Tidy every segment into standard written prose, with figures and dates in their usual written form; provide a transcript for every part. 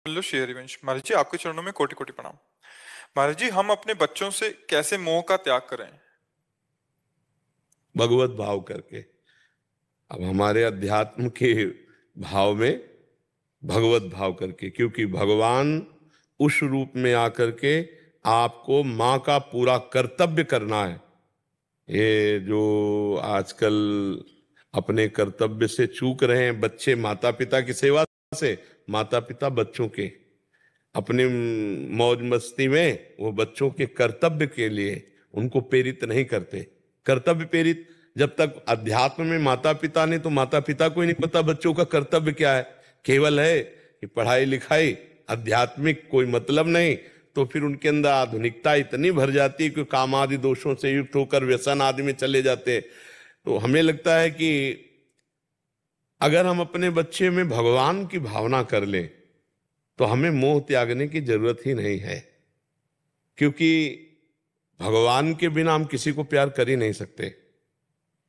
Hello Shri Harivansh महाराज जी, आपके चरणों में कोटि कोटि प्रणाम। महाराज जी, हम अपने बच्चों से कैसे मोह का त्याग करें? भगवत भाव करके। अब हमारे अध्यात्म के भाव में भगवत भाव करके, क्योंकि भगवान उस रूप में आकर के आपको माँ का पूरा कर्तव्य करना है। ये जो आजकल अपने कर्तव्य से चूक रहे हैं बच्चे, माता पिता की सेवा से, माता पिता बच्चों के अपने मौज मस्ती में वो बच्चों के कर्तव्य के लिए उनको प्रेरित नहीं करते। कर्तव्य प्रेरित जब तक अध्यात्म में माता पिता ने, तो माता पिता को ही नहीं पता बच्चों का कर्तव्य क्या है। केवल है कि पढ़ाई लिखाई, आध्यात्मिक कोई मतलब नहीं। तो फिर उनके अंदर आधुनिकता इतनी भर जाती है कि काम आदि दोषों से युक्त होकर व्यसन आदि में चले जाते हैं। तो हमें लगता है कि अगर हम अपने बच्चे में भगवान की भावना कर लें तो हमें मोह त्यागने की जरूरत ही नहीं है, क्योंकि भगवान के बिना हम किसी को प्यार कर ही नहीं सकते।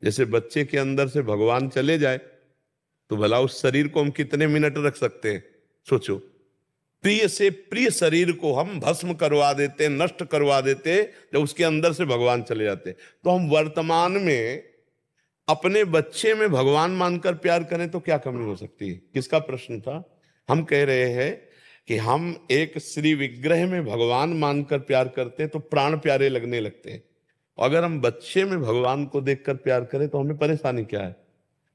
जैसे बच्चे के अंदर से भगवान चले जाए तो भला उस शरीर को हम कितने मिनट रख सकते हैं? सोचो, प्रिय से प्रिय शरीर को हम भस्म करवा देते, नष्ट करवा देते, जब उसके अंदर से भगवान चले जाते। तो हम वर्तमान में अपने बच्चे में भगवान मानकर प्यार करें तो क्या कमी हो सकती है? किसका प्रश्न था? हम कह रहे हैं कि हम एक श्री विग्रह में भगवान मानकर प्यार करते हैं तो प्राण प्यारे लगने लगते हैं। और अगर हम बच्चे में भगवान को देखकर प्यार करें तो हमें परेशानी क्या है?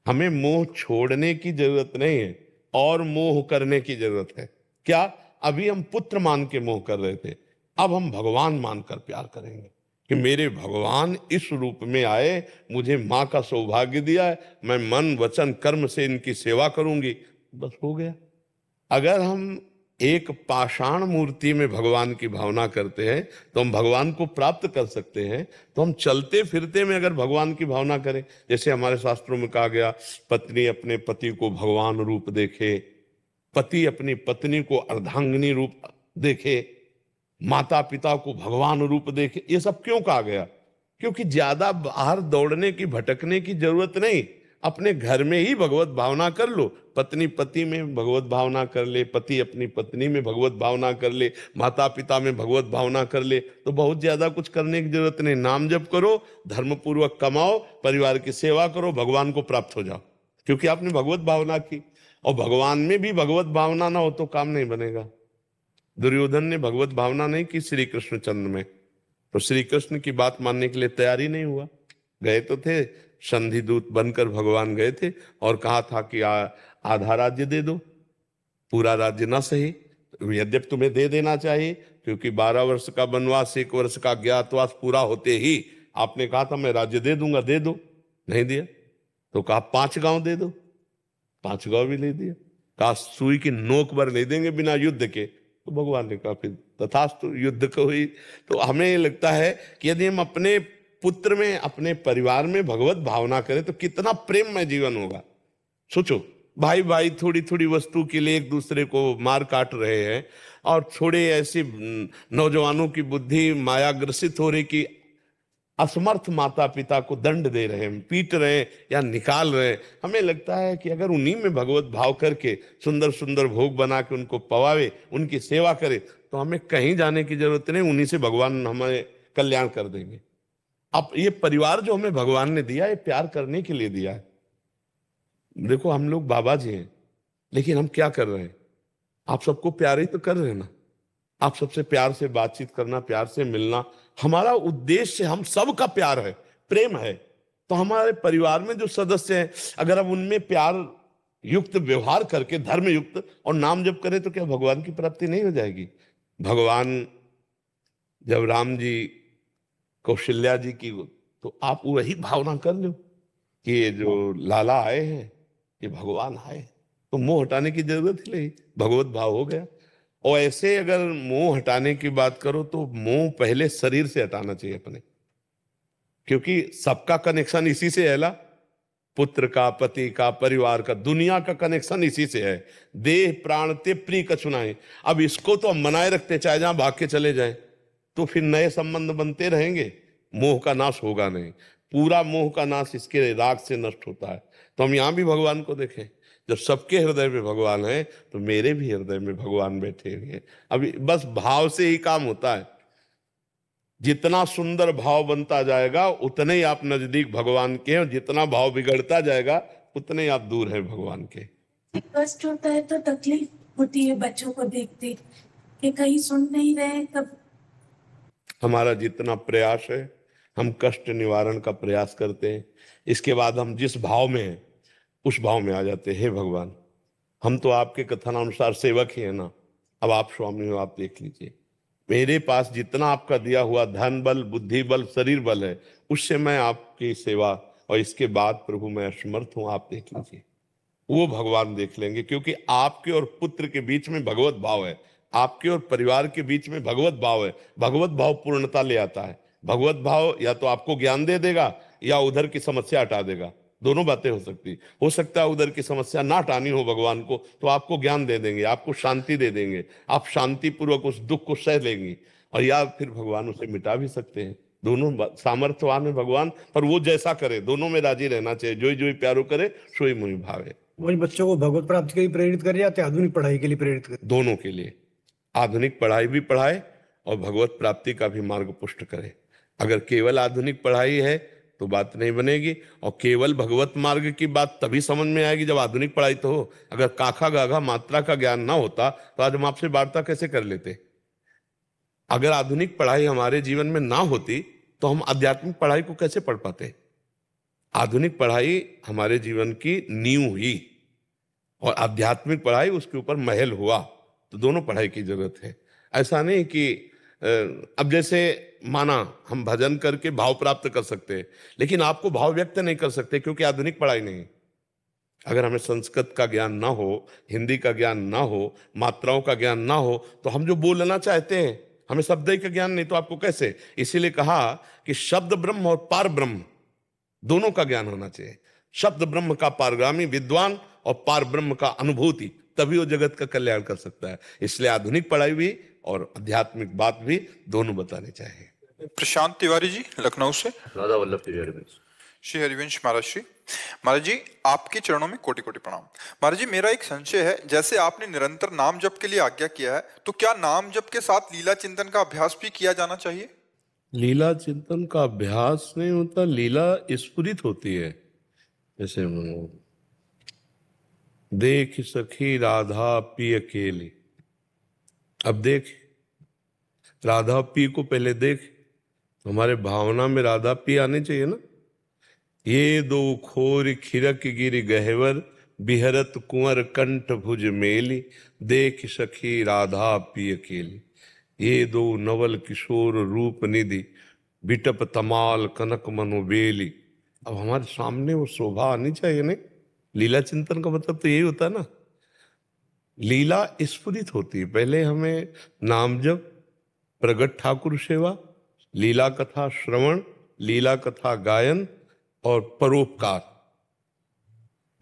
हमें मोह छोड़ने की जरूरत नहीं है और मोह करने की जरूरत है। क्या? अभी हम पुत्र मान के मोह कर रहे थे, अब हम भगवान मानकर प्यार करेंगे कि मेरे भगवान इस रूप में आए, मुझे माँ का सौभाग्य दिया है, मैं मन वचन कर्म से इनकी सेवा करूंगी। बस हो गया। अगर हम एक पाषाण मूर्ति में भगवान की भावना करते हैं तो हम भगवान को प्राप्त कर सकते हैं। तो हम चलते फिरते में अगर भगवान की भावना करें, जैसे हमारे शास्त्रों में कहा गया, पत्नी अपने पति को भगवान रूप देखे, पति अपनी पत्नी को अर्धांगिनी रूप देखे, माता पिता को भगवान रूप देखे। ये सब क्यों कहा गया? क्योंकि ज्यादा बाहर दौड़ने की, भटकने की जरूरत नहीं। अपने घर में ही भगवत भावना कर लो। पत्नी पति में भगवत भावना कर ले, पति अपनी पत्नी में भगवत भावना कर ले, माता पिता में भगवत भावना कर ले, तो बहुत ज्यादा कुछ करने की जरूरत नहीं। नाम जप करो, धर्म पूर्वक कमाओ, परिवार की सेवा करो, भगवान को प्राप्त हो जाओ, क्योंकि आपने भगवत भावना की। और भगवान में भी भगवत भावना ना हो तो काम नहीं बनेगा। दुर्योधन ने भगवत भावना नहीं की श्री कृष्ण चंद्र में, तो श्री कृष्ण की बात मानने के लिए तैयार ही नहीं हुआ। गए तो थे, संधि दूत बनकर भगवान गए थे और कहा था कि आधा राज्य दे दो, पूरा राज्य ना सही, यद्यप तुम्हें दे देना चाहिए, क्योंकि 12 वर्ष का वनवास, 1 वर्ष का ज्ञातवास पूरा होते ही आपने कहा था मैं राज्य दे दूंगा, दे दो। नहीं दिया। तो कहा 5 गांव दे दो, 5 गांव भी नहीं दिया। कहा सुई की नोक भर नहीं देंगे बिना युद्ध के। तो भगवान ने कहा फिर तथास्तु, युद्ध को ही। तो हमें ये लगता है कि यदि हम अपने पुत्र में, अपने परिवार में भगवत भावना करें तो कितना प्रेममय जीवन होगा। सोचो, भाई भाई थोड़ी थोड़ी वस्तु के लिए एक दूसरे को मार काट रहे हैं, और थोड़े ऐसी नौजवानों की बुद्धि माया ग्रसित हो रही कि असमर्थ माता पिता को दंड दे रहे हैं, पीट रहे हैं या निकाल रहे हैं। हमें लगता है कि अगर उन्हीं में भगवत भाव करके सुंदर सुंदर भोग बना के उनको पवावे, उनकी सेवा करे, तो हमें कहीं जाने की जरूरत नहीं, उन्हीं से भगवान हमें कल्याण कर देंगे। अब ये परिवार जो हमें भगवान ने दिया, ये प्यार करने के लिए दिया है। देखो, हम लोग बाबा जी हैं, लेकिन हम क्या कर रहे हैं? आप सबको प्यार ही तो कर रहे हैं ना। आप सबसे प्यार से बातचीत करना, प्यार से मिलना, हमारा उद्देश्य हम सबका प्यार है, प्रेम है। तो हमारे परिवार में जो सदस्य हैं, अगर हम उनमें प्यार युक्त व्यवहार करके, धर्म युक्त और नाम जप करें, तो क्या भगवान की प्राप्ति नहीं हो जाएगी? भगवान जब राम जी कौशल्या जी की, तो आप वही भावना कर लो कि ये जो लाला आए हैं, ये भगवान आए, तो मोह हटाने की जरूरत ही नहीं, भगवत भाव हो गया। और ऐसे अगर मोह हटाने की बात करो तो मोह पहले शरीर से हटाना चाहिए अपने, क्योंकि सबका कनेक्शन इसी से है ला। पुत्र का, पति का, परिवार का, दुनिया का कनेक्शन इसी से है। देह प्राण ते प्रिय कछु नाहि। अब इसको तो हम बनाए रखते, चाहे जहां भाग के चले जाएं, तो फिर नए संबंध बनते रहेंगे, मोह का नाश होगा नहीं। पूरा मोह का नाश इसके राग से नष्ट होता है। तो हम यहां भी भगवान को देखें, जब सबके हृदय में भगवान है तो मेरे भी हृदय में भगवान बैठे हुए हैं। अभी बस भाव से ही काम होता है। जितना सुंदर भाव बनता जाएगा उतने ही आप नजदीक भगवान के हैं, और जितना भाव बिगड़ता जाएगा उतने ही आप दूर हैं भगवान के। कष्ट होता है तो तकलीफ होती है बच्चों को देखते कि कहीं सुन नहीं रहे। कब हमारा जितना प्रयास है हम कष्ट निवारण का प्रयास करते हैं, इसके बाद हम जिस भाव में हैं उस भाव में आ जाते हैं। हे भगवान, हम तो आपके कथनानुसार सेवक ही है ना, अब आप स्वामी हो, आप देख लीजिए मेरे पास जितना आपका दिया हुआ धन बल बुद्धि बल शरीर बल है उससे मैं आपकी सेवा, और इसके बाद प्रभु मैं असमर्थ हूं, आप देख लीजिए। वो भगवान देख लेंगे, क्योंकि आपके और पुत्र के बीच में भगवत भाव है, आपके और परिवार के बीच में भगवत भाव है। भगवत भाव पूर्णता ले आता है। भगवत भाव या तो आपको ज्ञान दे देगा या उधर की समस्या हटा देगा, दोनों बातें हो सकती। हो सकता है उधर की समस्या ना हटानी हो भगवान को तो आपको ज्ञान दे देंगे, आपको शांति दे देंगे, आप शांति पूर्वक उस दुख को सह लेंगी, और या फिर भगवान उसे मिटा भी सकते हैं। दोनों सामर्थ्यवान है भगवान, पर वो जैसा करे दोनों में राजी रहना चाहिए। जो ही प्यारो करे सोई मुहि भावे। वही बच्चों को भगवत प्राप्ति के लिए प्रेरित कर जाते, आधुनिक पढ़ाई के लिए प्रेरित कर। दोनों के लिए, आधुनिक पढ़ाई भी पढ़ाए और भगवत प्राप्ति का भी मार्ग पुष्ट करे। अगर केवल आधुनिक पढ़ाई है तो बात नहीं बनेगी, और केवल भगवत मार्ग की बात तभी समझ में आएगी जब आधुनिक पढ़ाई तो हो। अगर काखा गाघा मात्रा का ज्ञान ना होता तो आज हम आपसे वार्ता कैसे कर लेते। अगर आधुनिक पढ़ाई हमारे जीवन में ना होती तो हम आध्यात्मिक पढ़ाई को कैसे पढ़ पाते। आधुनिक पढ़ाई हमारे जीवन की नींव हुई और आध्यात्मिक पढ़ाई उसके ऊपर महल हुआ, तो दोनों पढ़ाई की जरूरत है। ऐसा नहीं कि अब जैसे माना हम भजन करके भाव प्राप्त कर सकते हैं, लेकिन आपको भाव व्यक्त नहीं कर सकते क्योंकि आधुनिक पढ़ाई नहीं। अगर हमें संस्कृत का ज्ञान ना हो, हिंदी का ज्ञान ना हो, मात्राओं का ज्ञान ना हो, तो हम जो बोलना चाहते हैं हमें शब्द का ज्ञान नहीं तो आपको कैसे। इसीलिए कहा कि शब्द ब्रह्म और पार ब्रह्म दोनों का ज्ञान होना चाहिए। शब्द ब्रह्म का पारगामी विद्वान और पार ब्रह्म का अनुभूति, तभी वो जगत का कल्याण कर सकता है। इसलिए आधुनिक पढ़ाई भी और आध्यात्मिक बात भी दोनों बताने चाहिए। प्रशांत तिवारी जी लखनऊ से। राधा वल्लभ श्री हरिवंश। श्री हरिवंश महाराज जी आपके चरणों में कोटि कोटि प्रणाम। महाराज जी मेरा एक संशय है, जैसे आपने निरंतर नाम जप के लिए आज्ञा किया है, तो क्या नाम जप के साथ लीला चिंतन का अभ्यास भी किया जाना चाहिए? लीला चिंतन का अभ्यास नहीं होता, लीला स्फुरित होती है। जैसे देख सखी राधा पी अकेली, अब देख राधा पी को पहले देख, हमारे भावना में राधा पी आने चाहिए ना। ये दो खोर खिरक गिर गहवर बिहरत कुंवर कंठ भुज मेली, देख सखी राधा पी अकेली। ये दो नवल किशोर रूप निधि बिटप तमाल कनक मनोबेली। अब हमारे सामने वो शोभा आनी चाहिए नहीं। लीला चिंतन का मतलब तो यही होता है ना, लीला स्फुरित होती है। पहले हमें नाम जप, प्रगट ठाकुर सेवा, लीला कथा श्रवण, लीला कथा गायन और परोपकार,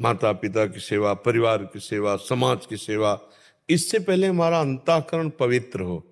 माता पिता की सेवा, परिवार की सेवा, समाज की सेवा, इससे पहले हमारा अंतःकरण पवित्र हो।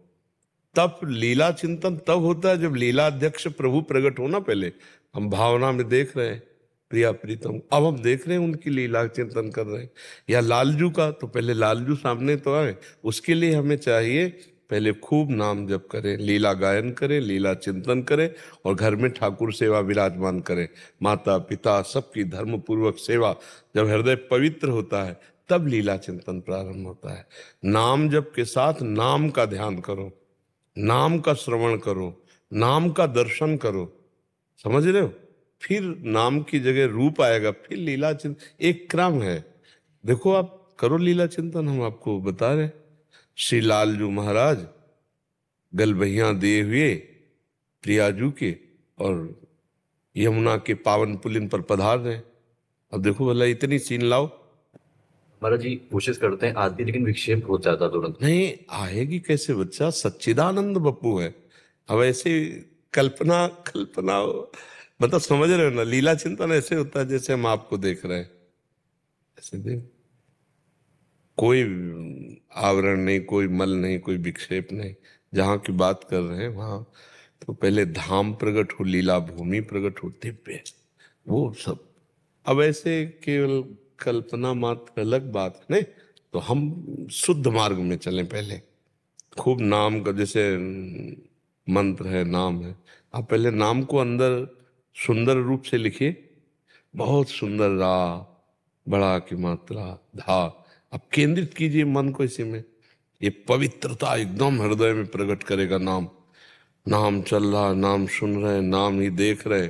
तब लीला चिंतन तब होता है जब लीला अध्यक्ष प्रभु प्रकट हो ना। पहले हम भावना में देख रहे हैं प्रिया प्रीतम, अब हम देख रहे हैं उनकी लीला चिंतन कर रहे हैं। या लालजू का, तो पहले लालजू सामने तो आए, उसके लिए हमें चाहिए पहले खूब नाम जप करें, लीला गायन करें, लीला चिंतन करें, और घर में ठाकुर सेवा विराजमान करें। माता पिता सबकी धर्म पूर्वक सेवा, जब हृदय पवित्र होता है तब लीला चिंतन प्रारंभ होता है। नाम जप के साथ नाम का ध्यान करो, नाम का श्रवण करो, नाम का दर्शन करो, समझ रहे हो। फिर नाम की जगह रूप आएगा, फिर लीला चिंतन, एक क्रम है। देखो आप करो लीला चिंतन, हम आपको बता रहे। श्री लालजू महाराज गलबहिया दिए हुए प्रियाजू के और यमुना के पावन पुलिन पर पधार रहे। अब देखो भला इतनी सीन लाओ। महाराज जी कोशिश करते हैं आती, लेकिन विक्षेप हो जाता तुरंत। नहीं आएगी कैसे बच्चा, सच्चिदानंद बप्पू है। अब ऐसे कल्पना कल्पना मतलब समझ रहे हो ना, लीला चिंतन ऐसे होता है जैसे हम आपको देख रहे हैं, ऐसे देख, कोई आवरण नहीं, कोई मल नहीं, कोई विक्षेप नहीं। जहां की बात कर रहे हैं वहां तो पहले धाम प्रकट हो, लीला भूमि प्रकट हो, दिव्य वो सब। अब ऐसे केवल कल्पना मात्र अलग बात है, नहीं? तो हम शुद्ध मार्ग में चलें पहले। खूब नाम का जैसे मंत्र है, नाम है, आप पहले नाम को अंदर सुंदर रूप से लिखिए। बहुत सुंदर रा, बड़ा की मात्रा, धा। अब केंद्रित कीजिए मन को इसी में। ये पवित्रता एकदम हृदय में प्रकट करेगा नाम। नाम चल रहा, नाम सुन रहे, नाम ही देख रहे।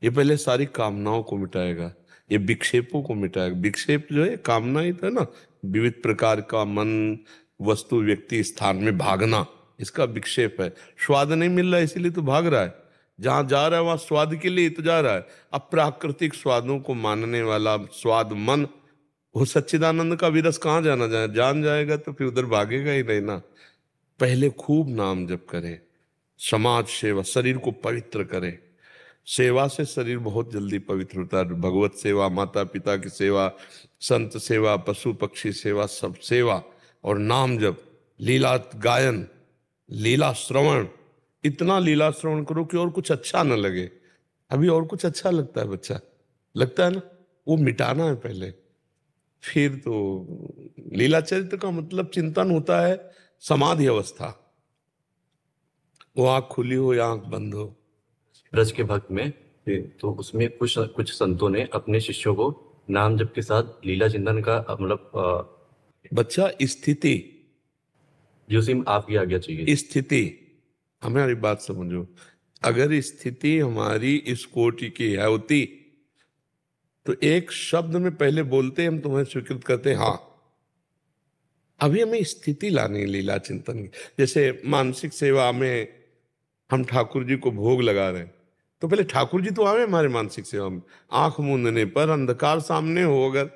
ये पहले सारी कामनाओं को मिटाएगा, ये विक्षेपों को मिटाएगा। विक्षेप जो है कामना ही था ना, विविध प्रकार का मन, वस्तु, व्यक्ति, स्थान में भागना, इसका विक्षेप है। स्वाद नहीं मिल रहा है इसीलिए तो भाग रहा है। जहां जा रहा है वहां स्वाद के लिए तो जा रहा है। अप्राकृतिक स्वादों को मानने वाला स्वाद मन, वो सच्चिदानंद का विरस कहाँ जाना जाए, जान जाएगा तो फिर उधर भागेगा ही नहीं ना। पहले खूब नाम जप करें, समाज सेवा, शरीर को पवित्र करें। सेवा से शरीर बहुत जल्दी पवित्र होता है। भगवत सेवा, माता पिता की सेवा, संत सेवा, पशु पक्षी सेवा, सब सेवा। और नाम जप, लीला गायन, लीला श्रवण, इतना लीला श्रवण करो कि और कुछ अच्छा न लगे। अभी और कुछ अच्छा लगता है बच्चा, लगता है ना, वो मिटाना है पहले, फिर तो लीला चरित्र का मतलब चिंतन होता है समाधि अवस्था। वो आंख खुली हो या आंख बंद हो। ब्रज के भक्त में तो उसमें कुछ कुछ संतों ने अपने शिष्यों को नाम जप के साथ लीला चिंतन का बच्चा स्थिति, जो सिम आपकी आज्ञा चाहिए। स्थिति, हमारी बात समझो। अगर स्थिति हमारी इस कोटि की है होती तो एक शब्द में पहले बोलते हम तुम्हें स्वीकृत करते हाँ। अभी हमें स्थिति लानी है लीला चिंतन की। जैसे मानसिक सेवा में हम ठाकुर जी को भोग लगा रहे हैं, तो पहले ठाकुर जी तो आवे हमारे मानसिक सेवा में। आंख मूंदने पर, अंधकार सामने हो, अगर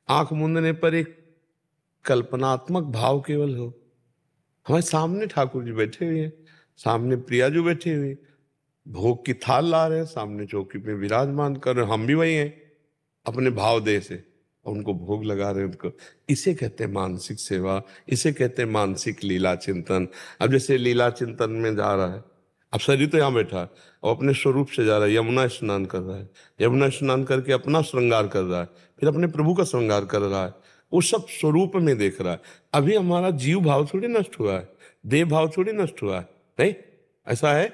आंख मूंदने पर एक कल्पनात्मक भाव केवल हो, हमारे सामने ठाकुर जी बैठे हुए हैं, सामने प्रिया जी बैठे हुए, भोग की थाल ला रहे हैं, सामने चौकी पे विराजमान कर रहे हैं, हम भी वही हैं अपने भाव देह से, और उनको भोग लगा रहे हैं उनको। इसे कहते हैं मानसिक सेवा, इसे कहते हैं मानसिक लीला चिंतन। अब जैसे लीला चिंतन में जा रहा है, अब शरीर तो यहाँ बैठा है और अपने स्वरूप से जा रहा है, यमुना स्नान कर रहा है, यमुना स्नान करके अपना श्रृंगार कर रहा है, फिर अपने प्रभु का श्रृंगार कर रहा है, वो सब स्वरूप में देख रहा है। अभी हमारा जीव भाव थोड़ी नष्ट हुआ है, देह भाव थोड़ी नष्ट हुआ है, नहीं ऐसा है,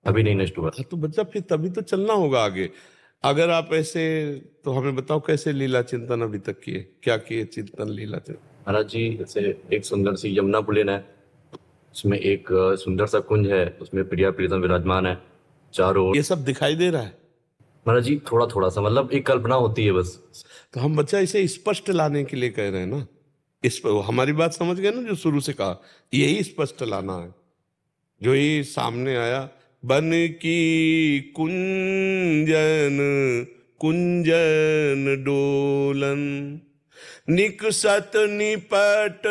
अभी नहीं नष्ट हुआ। तो बच्चा फिर तभी तो चलना होगा आगे। अगर आप ऐसे, तो हमें बताओ कैसे लीला चिंतन अभी तक किए, क्या किए चिंतन लीला चिंतन? महाराज जी, जैसे एक सुंदर सी यमुना पुलिन है, उसमें एक सुंदर सा कुंज है, उसमें प्रिया प्रीतम विराजमान है चारों ओर। ये सब दिखाई दे रहा है महाराज जी, थोड़ा थोड़ा सा, मतलब एक कल्पना होती है बस। तो हम बच्चा इसे स्पष्ट लाने के लिए कह रहे हैं ना। इस हमारी बात समझ गए ना, जो शुरू से कहा यही स्पष्ट लाना है। जो ये सामने आया, बन की कुंजन कुंजन डोलन, निकसत निपट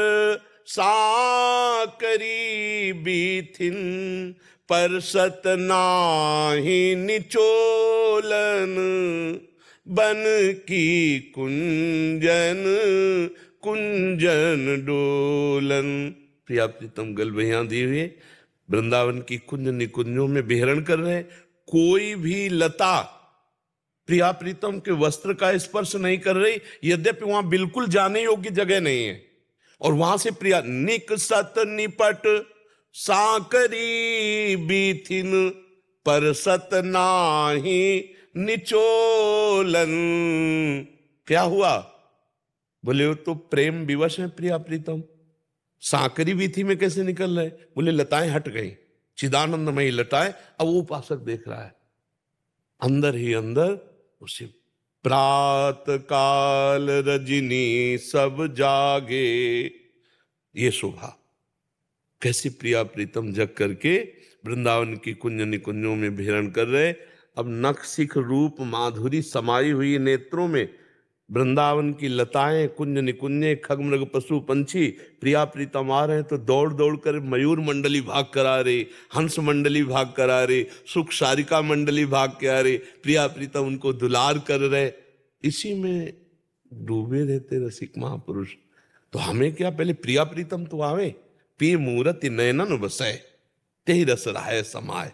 साकरी बीथिन, परसत नाही निचोलन, बन की कुंजन कुंजन डोलन। प्रिया प्रीतम गलबैया दिए हुए वृंदावन की कुंज निकुंजों में विहरण कर रहे। कोई भी लता प्रिया प्रीतम के वस्त्र का स्पर्श नहीं कर रही, यद्यपि वहां बिल्कुल जाने योग्य जगह नहीं है, और वहां से प्रिया निकसत निपट साकरी बीथिन, परसत नाही निचोलन। क्या हुआ? बोले वो तो प्रेम विवश है प्रिया प्रीतम, सांकरी वीथी में कैसे निकल रहे? बोले लताएं हट गई, चिदानंदमयी लताएं। अब वो उपासक देख रहा है अंदर ही अंदर उसे, प्रात काल रजनी सब जागे, ये शोभा कैसी प्रिया प्रीतम जग करके वृंदावन की कुंज निकुंजों में विहरण कर रहे। अब नख सिख रूप माधुरी समाई हुई नेत्रों में वृंदावन की लताएं, कुंज निकुंजे, खग मृग पशु पंछी, प्रिया प्रीतम आ रहे हैं तो दौड़ दौड़ कर मयूर मंडली भाग करा रहे, हंस मंडली भाग करा रहे, सुख सारिका मंडली भाग के आ रहे, प्रिया प्रीतम उनको दुलार कर रहे। इसी में डूबे रहते रसिक महापुरुष। तो हमें क्या, पहले प्रिया प्रीतम तो आवे, पी मूरति नयनन बसै, ते ही रस रहाय समाय।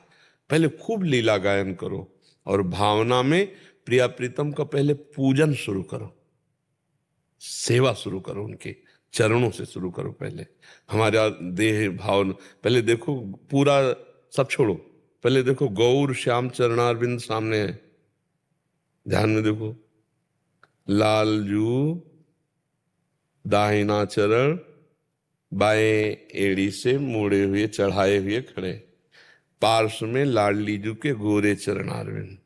पहले खूब लीला गायन करो और भावना में प्रिया प्रीतम का पहले पूजन शुरू करो, सेवा शुरू करो, उनके चरणों से शुरू करो। पहले हमारा देह भाव पहले देखो, पूरा सब छोड़ो, पहले देखो गौर श्याम चरणारविंद सामने है, ध्यान में देखो। लाल जू दाहिना चरण बाएं एड़ी से मोड़े हुए चढ़ाए हुए खड़े, पार्श्व में लाडली जू के गोरे चरणारविंद।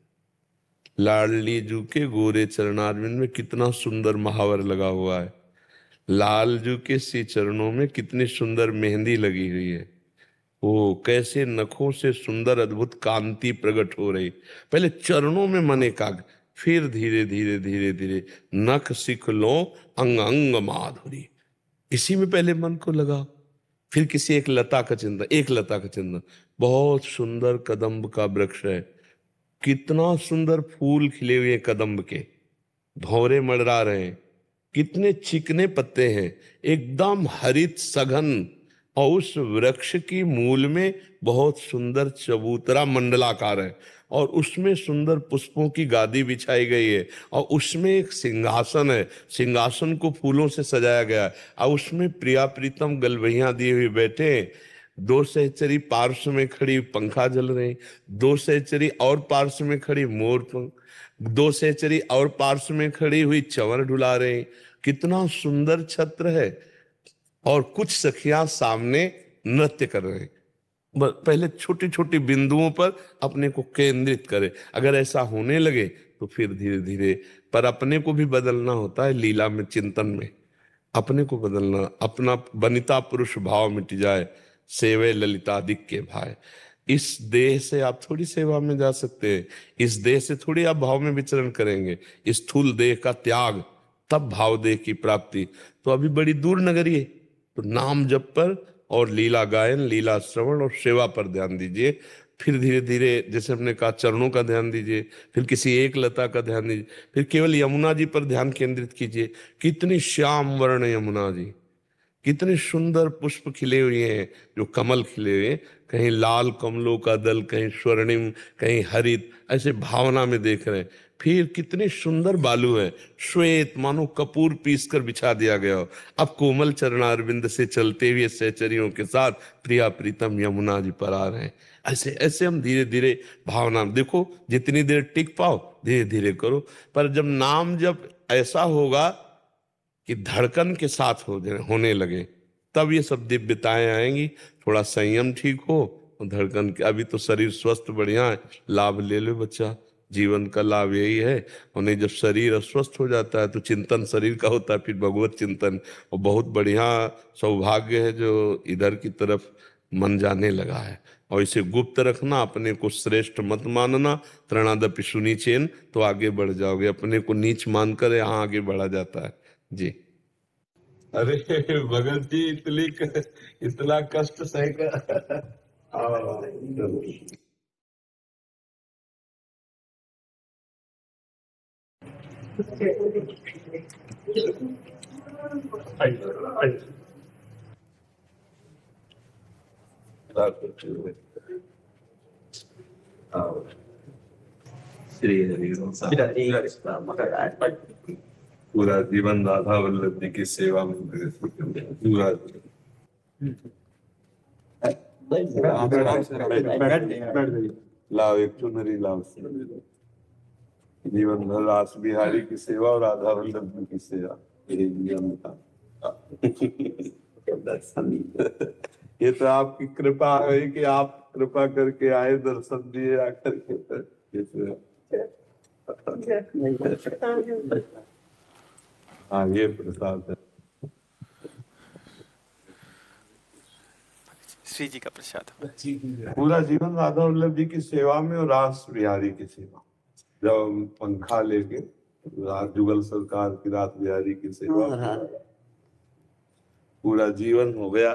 लाडली जू के गोरे चरणारविंद में कितना सुंदर महावर लगा हुआ है। लाल जू के सी चरणों में कितनी सुंदर मेहंदी लगी हुई है। वो कैसे नखों से सुंदर अद्भुत कांति प्रकट हो रही। पहले चरणों में मन एकाग्र, फिर धीरे धीरे धीरे धीरे नख सिख लो अंग अंग माधुरी, इसी में पहले मन को लगा। फिर किसी एक लता का चिंतन, एक लता का चिंतन, बहुत सुंदर कदम्ब का वृक्ष है, कितना सुंदर फूल खिले हुए कदम्ब के, भौरे मंडरा रहे हैं, कितने चिकने पत्ते हैं, एकदम हरित सघन। और उस वृक्ष की मूल में बहुत सुंदर चबूतरा मंडलाकार है, और उसमें सुंदर पुष्पों की गादी बिछाई गई है, और उसमें एक सिंहासन है, सिंहासन को फूलों से सजाया गया है, और उसमें प्रिया प्रीतम गलवैया दिए हुए बैठे हैं। दो सहचरी पार्श्व में खड़ी पंखा जल रहे, दो सहचरी और पार्श्व में खड़ी मोर पंख, दो सहचरी और पार्श्व में खड़ी हुई चंवर ढुला रहे। कितना सुंदर छत्र है, और कुछ सखियां सामने नृत्य कर रहे हैं। पहले छोटी छोटी बिंदुओं पर अपने को केंद्रित करें। अगर ऐसा होने लगे तो फिर धीरे धीरे, पर अपने को भी बदलना होता है लीला में, चिंतन में अपने को बदलना, अपना वनिता पुरुष भाव मिट जाए, सेवे ललितादिक के भाई। इस देह से आप थोड़ी सेवा में जा सकते हैं, इस देह से थोड़ी आप भाव में विचरण करेंगे। इस स्थूल देह का त्याग, तब भाव देह की प्राप्ति। तो अभी बड़ी दूर नगरी है, तो नाम जप पर और लीला गायन, लीला श्रवण और सेवा पर ध्यान दीजिए। फिर धीरे धीरे, जैसे हमने कहा, चरणों का ध्यान दीजिए, फिर किसी एक लता का ध्यान दीजिए, फिर केवल यमुना जी पर ध्यान केंद्रित कीजिए। कितनी श्याम वर्ण यमुना जी, कितने सुंदर पुष्प खिले हुए हैं, जो कमल खिले हुए हैं, कहीं लाल कमलों का दल, कहीं स्वर्णिम, कहीं हरित, ऐसे भावना में देख रहे हैं। फिर कितने सुंदर बालू है, श्वेत, मानो कपूर पीस कर बिछा दिया गया हो। अब कोमल चरणारविंद से चलते हुए सहचरियों के साथ प्रिया प्रीतम यमुना जी पर आ रहे हैं। ऐसे ऐसे हम धीरे धीरे भावना, देखो जितनी देर टिक पाओ धीरे धीरे करो। पर जब नाम जब ऐसा होगा कि धड़कन के साथ होने लगे, तब ये सब दिव्यताएं आएंगी। थोड़ा संयम ठीक हो, धड़कन के, अभी तो शरीर स्वस्थ बढ़िया है, लाभ ले लो बच्चा, जीवन का लाभ यही है। उन्हें जब शरीर अस्वस्थ हो जाता है तो चिंतन शरीर का होता है, फिर भगवत चिंतन। और बहुत बढ़िया सौभाग्य है जो इधर की तरफ मन जाने लगा है। और इसे गुप्त रखना, अपने को श्रेष्ठ मत मानना, त्रणादपि सुनीचेन, तो आगे बढ़ जाओगे। अपने को नीच मानकर यहाँ आगे बढ़ा जाता है जी। अरे भगत जी, इतना कष्ट सहकर पूरा जीवन राधा वल्लभ जी की सेवा में पूरा। लाओ एक चुनरी, लाओ। जीवन भर रास बिहारी की सेवा और राधा वल्लभ जी की सेवा, यही जीवन था। ये तो आपकी कृपा है कि आप कृपा करके आए, दर्शन दिए आकर के। हाँ, ये प्रसाद है, श्री जी का प्रसाद। पूरा जीवन राधा वल्लभ जी की सेवा में और रास बिहारी की सेवा। जब पंखा लेके जुगल सरकार की रात बिहारी की सेवा, पूरा जीवन हो गया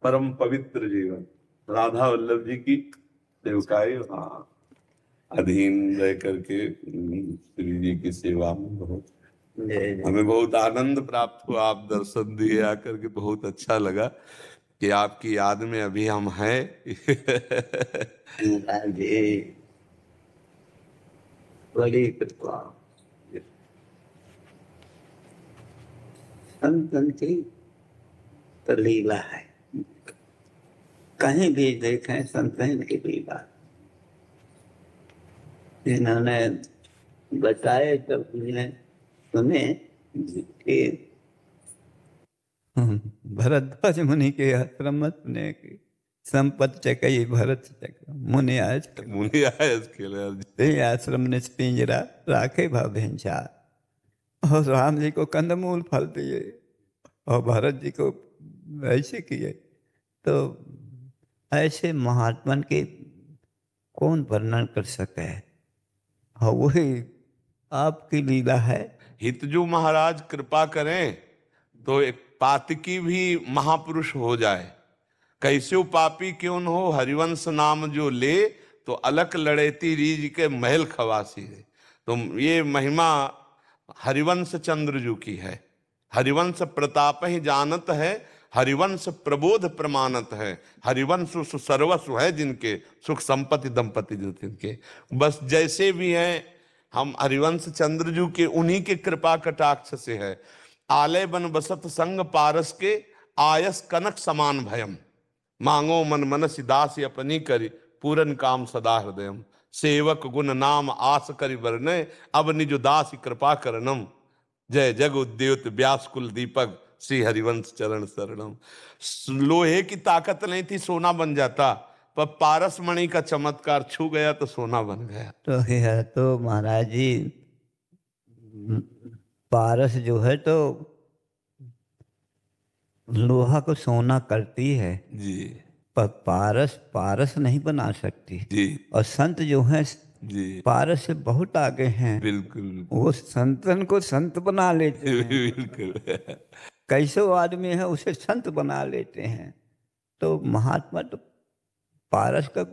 परम पवित्र जीवन, राधा वल्लभ जी की सेवकाई। हाँ, अधीन रह करके श्री जी की सेवा में बहुत हमें बहुत आनंद प्राप्त हुआ। आप दर्शन दिए आकर के, बहुत अच्छा लगा कि आपकी याद में अभी हम हैं। बड़ी कृपा संतन की तो लीला है, कहीं भी देखें संतन की लीला। इन्होंने बताए तो उन्हें सुने कि भरद्वाज मुनि के आश्रम ने की संपत चकई भरत चक्र मुनि आज मुनि आए इसके लिए ते आश्रम ने पिंजरा राखे भेंचा और राम जी को कंदमूल फल दिए और भरत जी को ऐसे किए। तो ऐसे महात्मन के कौन वर्णन कर सके है, और वही आपकी लीला है। हितजू महाराज कृपा करें तो एक पातकी भी महापुरुष हो जाए। कैसे पापी क्यों न हो, हरिवंश नाम जो ले तो अलख लड़ेती रीज के महल खवासी है। तो ये महिमा हरिवंश चंद्रजू की है। हरिवंश प्रताप ही जानत है, हरिवंश प्रबोध प्रमाणत है। हरिवंश सर्वस्व है जिनके, सुख संपत्ति दंपति जो जिनके। बस जैसे भी हैं हम हरिवंश चंद्रजू के, उन्हीं के कृपा कटाक्ष से है। आलय बन बसत संग पारस के, आयस कनक समान भयम। मांगो मन मनस दास अपनी करी, पूरन काम सदा हृदयम। सेवक गुण नाम आस करि वर्णय, अब निज दास कृपा करनम। जय जग उद्योत व्यास कुल दीपक, श्री हरिवंश चरण शरणम। लोहे की ताकत नहीं थी, सोना बन जाता, पर पारस मणि का चमत्कार छू गया तो सोना बन गया। तो है तो महाराज जी पारस जो है तो लोहा को सोना करती है जी पर पारस पारस नहीं बना सकती। जी और संत जो हैं जी पारस से बहुत आगे हैं, बिल्कुल वो संतन को संत बना लेते हैं। बिल्कुल। कैसे वो आदमी है उसे संत बना लेते हैं। तो महात्मा तो पारस का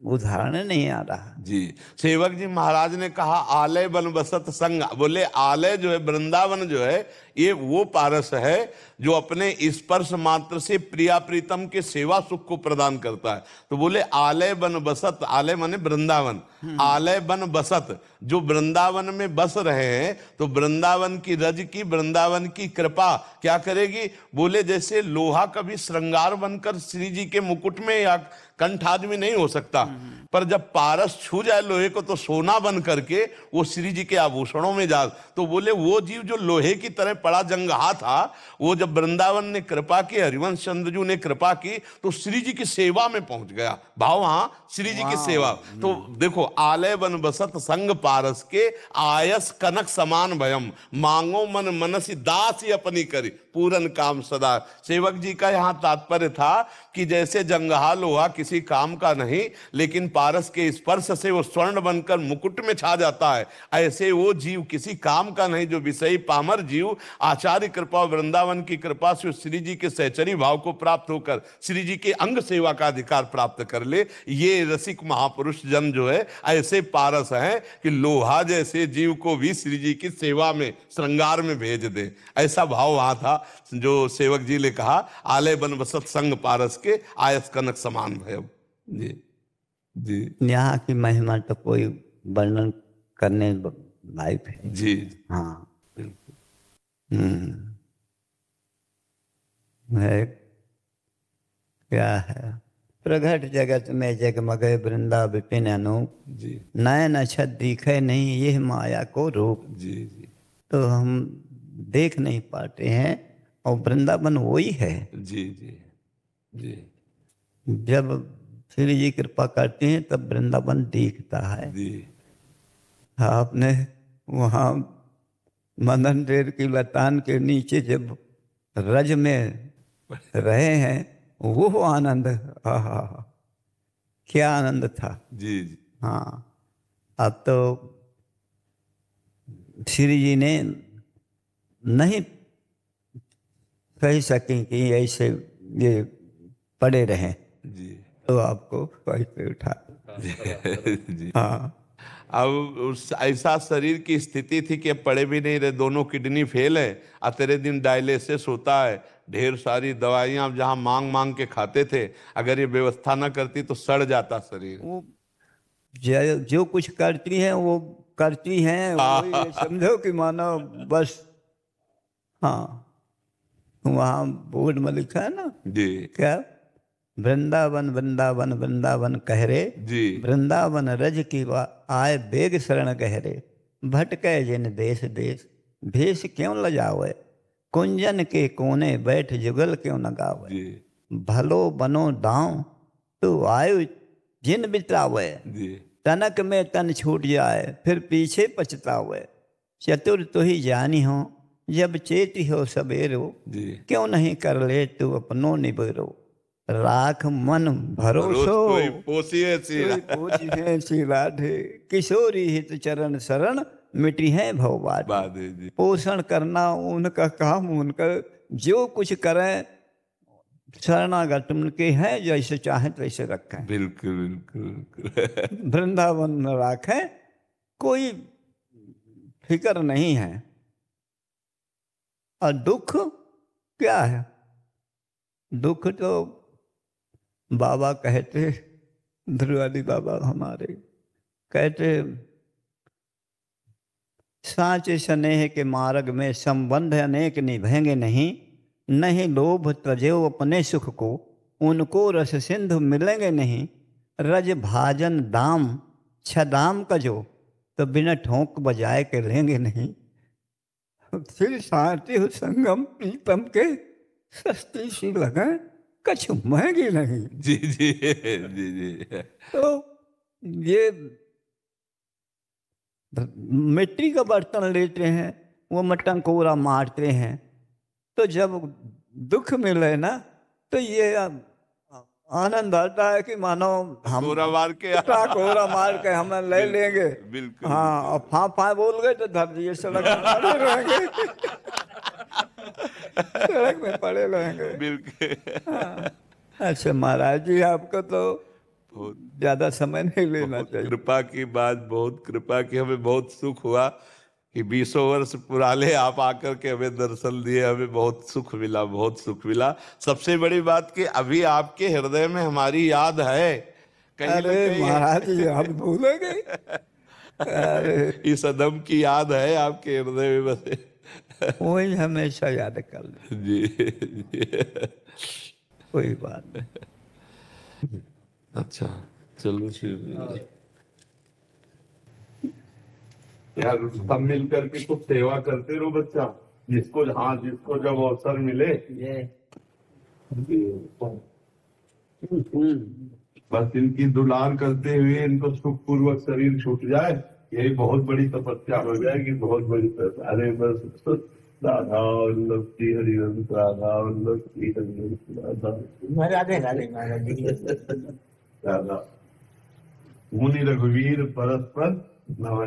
उदाहरण नहीं आ रहा। जी सेवक जी महाराज ने कहा आलय बन बसत संग। बोले आलय जो है वृंदावन जो है ये वो पारस है जो अपने स्पर्श मात्र से प्रिया प्रीतम के सेवा सुख को प्रदान करता है। तो बोले आलय बन बसत, आलय माने वृंदावन, आलय बन बसत, जो वृंदावन में बस रहे हैं तो वृंदावन की रज की, वृंदावन की कृपा क्या करेगी। बोले जैसे लोहा कभी श्रृंगार बनकर श्री जी के मुकुट में या कंठ आदि में नहीं हो सकता, पर जब पारस छू जाए लोहे को तो सोना बन करके वो श्री जी के आभूषणों में जा। तो बोले वो जीव जो लोहे की तरह पड़ा जंगहा था, वो जब वृंदावन ने कृपा की, हरिवंश चंद्रजू ने कृपा की तो श्री जी की सेवा में पहुंच गया भाव। वहां श्री जी की सेवा। तो देखो आलय बन बसत संग पारस के, आयस कनक समान भयम। मांगो मन मनसी दास ही अपनी करी, पूरन काम सदा। सेवक जी का यहां तात्पर्य था कि जैसे जंगहा लोहा किसी काम का नहीं, लेकिन पारस के स्पर्श से वो स्वर्ण बनकर मुकुट में छा जाता है, ऐसे वो जीव किसी काम का नहीं जो विषयी पामर जीव आचार्य कृपा वृंदावन की कृपा से श्री जी के सहचरी भाव को प्राप्त होकर श्री जी के अंग सेवा का अधिकार प्राप्त कर ले। ये रसिक महापुरुष जन जो है ऐसे पारस हैं कि लोहा जैसे जीव को भी श्री जी की सेवा में श्रृंगार में भेज दे। ऐसा भाव वहां था जो सेवक जी ने कहा आलय बन बसत संग पारस के, आयस कनक समान भयम। जी जी यहाँ की महिमा तो कोई वर्णन करने लायक है। जी हाँ है क्या है। प्रगट जगत में जगमगे वृंदा विपिन अनूप, जी नयन अछत दिखे नहीं ये माया को रूप। जी जी तो हम देख नहीं पाते हैं और वृंदावन वही है। जी जी जी जब श्री जी कृपा करते हैं तब वृंदावन दिखता है। जी आपने वहाँ मदन देर की लतान के नीचे जब रज में रहे हैं वो आनंद, आहा क्या आनंद था। जी जी हाँ अब तो श्री जी ने नहीं कह सकें कि ऐसे ये पड़े रहें, जी तो आपको कैसे उठा। जी। हाँ अब उस ऐसा शरीर की स्थिति थी कि अब पड़े भी नहीं रहे, दोनों किडनी फेल है और तेरे दिन डायलिसिस होता है, ढेर सारी दवाइयां आप जहां मांग मांग के खाते थे, अगर ये व्यवस्था ना करती तो सड़ जाता शरीर। वो जो कुछ करती हैं वो करती हैं वो ये समझो कि मानो बस। हाँ, वहाँ बोर्ड में लिखा है ना, जी क्या, वृंदावन वृंदावन वृंदावन कह रे, जी वृंदावन रज की आए बेग शरण गहरे, भटके जिन देश देश, भेष क्यों लजावे, कुंजन के कोने बैठ जुगल क्यों न गावे, जी भलो बनो दांव तो आयु जिन बितावे, जी तनक में तन छूट जाए फिर पीछे पछतावे, चतुर तो ही जानी हो जब चेती हो सबेरो, जी क्यों नहीं कर ले तू अपनो निबेरो, राख मन रोज भरोसो कोई पोसिए सीरा। कोई पूछी है सी राधे, किशोरी हित चरण शरण मिटी है भवबाध। बात है जी। पोषण करना उनका काम, उनका जो कुछ करें शरणागत उनके हैं, जैसे चाहे तैसे रखें, बिल्कुल बिल्कुल। वृंदावन में रखें, कोई फिक्र नहीं है। और दुख क्या है, दुख तो बाबा कहते, ध्रुवादी बाबा हमारे कहते, साँचे स्नेह के मार्ग में संबंध अनेक निभेंगे नहीं, नहीं लोभ तजेव अपने सुख को, उनको रस सिंधु मिलेंगे नहीं, रज भाजन दाम छदाम का जो, तो बिना ठोंक बजाए के लेंगे नहीं, फिर साथी हो संगम प्रीतम के, सस्ती सी लगे कछु महंगी नहीं। जी जी जी जी। तो ये मिट्टी का बर्तन लेते हैं, वो मटन कोरा मारते हैं, तो जब दुख मिले ना तो ये आनंद आता है कि मानो हम कोरा मार के कोरा मार के हम ले लेंगे। बिल्कुल। हाँ, और फाँ बोल गए तो धरती सड़क में पड़े रहेंगे, सड़क में पड़े रहेंगे। बिल्कुल। हाँ। अच्छा महाराज जी, आपको तो बहुत ज्यादा समय नहीं लेना बहुत चाहिए। कृपा की बात, बहुत कृपा की, हमें बहुत सुख हुआ कि 20 वर्ष पुराने आप आकर के हमें दर्शन दिए, हमें बहुत सुख मिला, बहुत सुख मिला। सबसे बड़ी बात कि अभी आपके हृदय में हमारी याद है, कहीं न अरे कहीं महाराज जी, आप भूलेंगे? अरे इस अदम की याद है आपके हृदय में बसे। वही हमेशा याद कर ले, जी जी। कोई बात नहीं। अच्छा चलो फिर यार, सब मिल करके कुछ सेवा करते रहो बच्चा, जिसको जब अवसर मिले बस इनकी दुलार करते हुए इनको सुखपूर्वक शरीर छूट जाए, यही बहुत बड़ी तपस्या हो जाएगी, बहुत बड़ी तपस्या। अरे बस राधा वल्लभ श्री हरिवंश, राधा वल्लभ श्री हरिवंश, राधा मुनि रघुवीर परस्पर नमः।